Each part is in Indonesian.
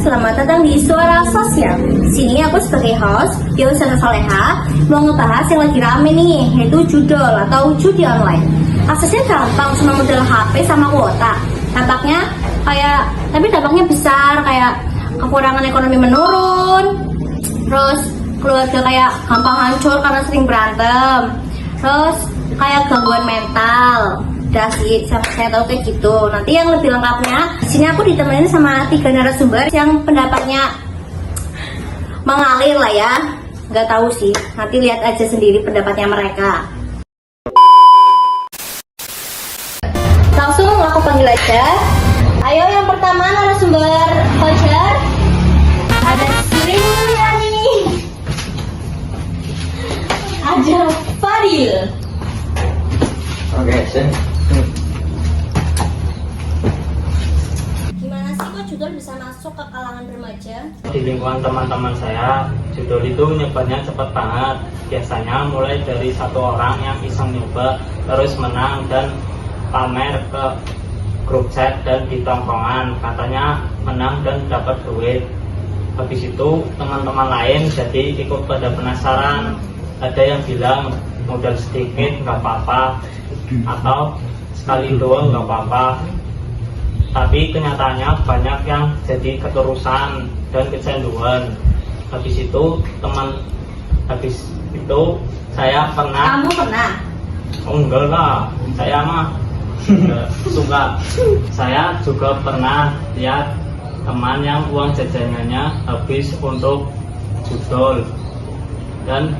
selamat datang di Suara Sosial. Sini aku sebagai host, Yosana Soleha, mau ngebahas yang lagi rame nih, yaitu judol atau judi online. Aksesnya gampang, cuma modal HP sama kuota. Tapi dampaknya besar, kayak kekurangan ekonomi menurun, terus keluarga kayak gampang hancur karena sering berantem, terus kayak gangguan mental. Udah sih, saya tahu kayak gitu. Nanti yang lebih lengkapnya, di sini aku ditemenin sama 3 narasumber yang pendapatnya mengalir lah ya. Nggak tahu sih, nanti lihat aja sendiri pendapatnya mereka. Langsung aku panggil aja. Ayo yang pertama narasumber Fajar. Ada Sri Mulyani. Ada Fadil. Oke, sih. Gimana sih kok judul bisa masuk ke kalangan remaja? Di lingkungan teman-teman saya, judul itu nyebarnya cepat banget. Biasanya mulai dari 1 orang yang iseng nyoba, terus menang dan pamer ke grup chat dan di tongkrongan. Katanya menang dan dapat duit. Habis itu teman-teman lain jadi ikut pada penasaran. Ada yang bilang modal sedikit nggak apa-apa, atau sekali doang nggak apa-apa. Tapi kenyataannya banyak yang jadi keterusan dan kecanduan. Habis itu saya pernah. Kamu pernah? Oh enggak lah, saya mah enggak suka. Saya juga pernah lihat teman yang uang jajanannya habis untuk judol, dan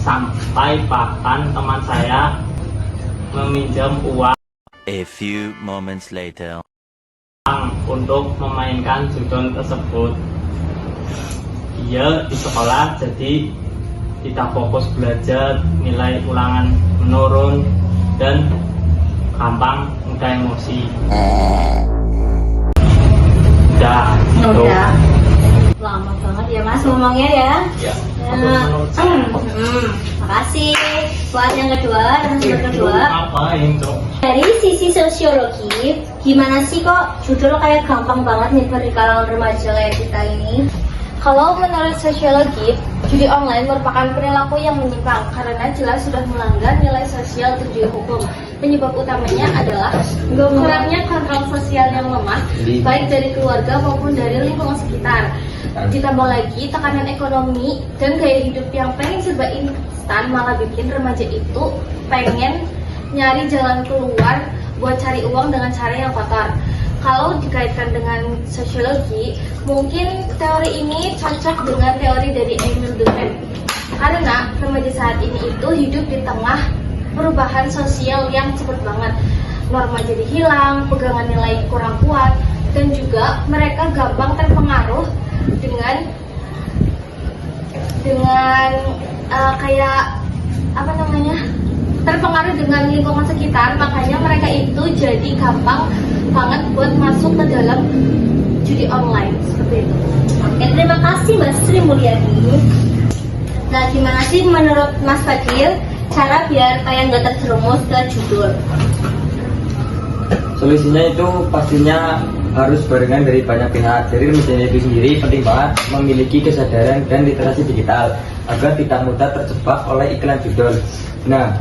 sampai bahkan teman saya meminjam uang A few moments later. untuk memainkan judol tersebut. Dia di sekolah jadi tidak fokus belajar, nilai ulangan menurun, dan gampang mudah emosi. Udah. Lama banget ya Mas ngomongnya ya. Ya. Makasih. Buat yang kedua, narasumber kedua. Ngapain, Cok? Dari sisi sosiologi, gimana sih kok judul kayak gampang banget nih di kalangan remaja kayak kita ini? Kalau menurut sosiologi, judi online merupakan perilaku yang menyimpang karena jelas sudah melanggar nilai sosial dan juga hukum. Penyebab utamanya adalah kurangnya kontrol sosial yang lemah, baik dari keluarga maupun dari lingkungan sekitar. Ditambah lagi tekanan ekonomi dan gaya hidup yang pengen serba instan, malah bikin remaja itu pengen nyari jalan keluar buat cari uang dengan cara yang kotor. Kalau dikaitkan dengan sosiologi, mungkin teori ini cocok dengan teori dari Emil Durkheim. Karena remaja saat ini itu hidup di tengah perubahan sosial yang cepat banget. Norma jadi hilang, pegangan nilai kurang kuat, dan juga mereka gampang terpengaruh dengan terpengaruh dengan lingkungan sekitar. Makanya mereka itu jadi gampang banget buat masuk ke dalam judi online seperti itu. Oke, terima kasih Mbak Sri Mulyani. Nah, gimana sih menurut Mas Fadil cara biar kayak nggak terjerumus ke judul? Solusinya itu pastinya harus barengan dari banyak pihak. Dari remaja itu sendiri penting banget memiliki kesadaran dan literasi digital agar tidak mudah terjebak oleh iklan judul. Nah,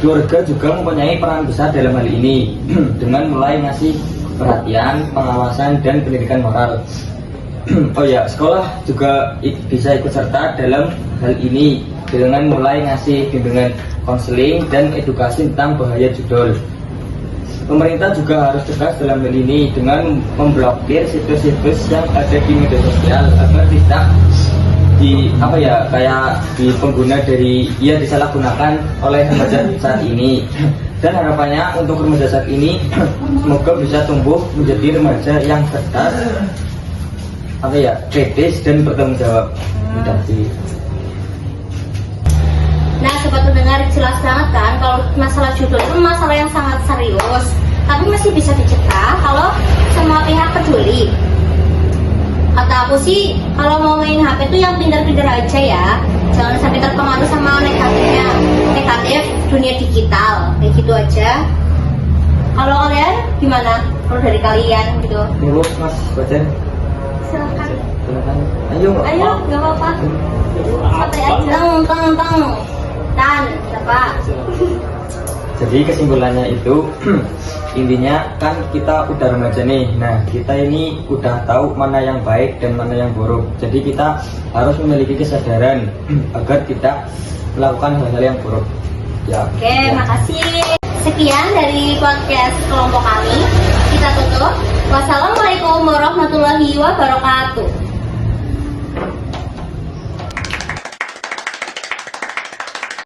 keluarga juga mempunyai peran besar dalam hal ini dengan mulai ngasih perhatian, pengawasan, dan pendidikan moral. Oh ya, sekolah juga bisa ikut serta dalam hal ini dengan mulai ngasih bimbingan konseling dan edukasi tentang bahaya judul. Pemerintah juga harus tegas dalam hal ini dengan memblokir situs-situs yang ada di media sosial agar tidak pengguna disalahgunakan oleh remaja saat ini. Dan harapannya untuk remaja saat ini semoga bisa tumbuh menjadi remaja yang cerdas, kritis dan bertanggung jawab. Nah, sobat pendengar, jelas banget kan kalau masalah judul itu masalah yang sangat serius, tapi masih bisa dicegah kalau semua pihak peduli. Kata aku sih, kalau mau main HP itu yang pintar-pintar aja ya, jangan sampai terpengaruh sama negatif dunia digital, kayak gitu aja. Kalau kalian gimana? Kalau dari kalian gitu? Menurut Mas Bajan? silakan. Silakan. Ayo. Ayo, nggak apa-apa. Santai aja. Teng. Dan siapa? Jadi kesimpulannya itu intinya kan kita udah remaja nih. Nah, kita ini udah tahu mana yang baik dan mana yang buruk. Jadi kita harus memiliki kesadaran agar tidak melakukan hal-hal yang buruk. Ya. Oke, makasih. Sekian dari podcast kelompok kami. Kita tutup. Wassalamualaikum warahmatullahi wabarakatuh.